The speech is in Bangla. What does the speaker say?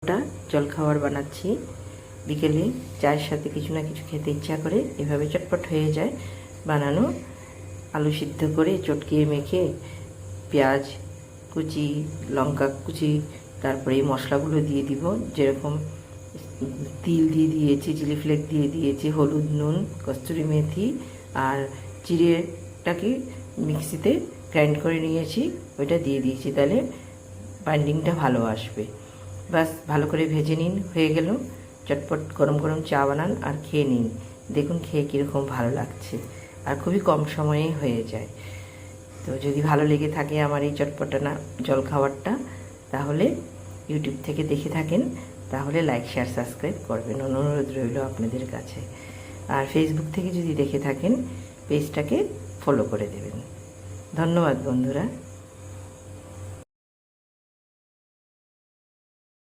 ওটা জলখাবার বানাচ্ছি। বিকেলে চায়ের সাথে কিছু না কিছু খেতে ইচ্ছা করে, এভাবে চটপট হয়ে যায় বানানো। আলু সিদ্ধ করে চটকিয়ে মেখে পেঁয়াজ কুচি, লঙ্কা কুচি, তারপরে এই মশলাগুলো দিয়ে দিব। যেরকম তিল দিয়ে দিয়েছি, চিলি ফ্লেক্স দিয়ে দিয়েছি, হলুদ, নুন, কস্তুরি মেথি আর জিরেটাকে মিক্সিতে গ্রাইন্ড করে নিয়েছি, ওইটা দিয়ে দিয়েছি, তাহলে বাইন্ডিংটা ভালো আসবে। বাস ভালো করে ভেজে নিন, হয়ে গেল। চটপট গরম গরম চা বানান আর খেয়ে নিন। দেখুন খেয়ে কীরকম ভালো লাগছে, আর খুবই কম সময়েই হয়ে যায়। তো যদি ভালো লেগে থাকে আমার এই চটপটানা জলখাবারটা, তাহলে ইউটিউব থেকে দেখে থাকেন, তাহলে লাইক, শেয়ার, সাবস্ক্রাইব করবেন, অনুরোধ রইল আপনাদের কাছে। আর ফেসবুক থেকে যদি দেখে থাকেন, পেজটাকে ফলো করে দেবেন। ধন্যবাদ বন্ধুরা।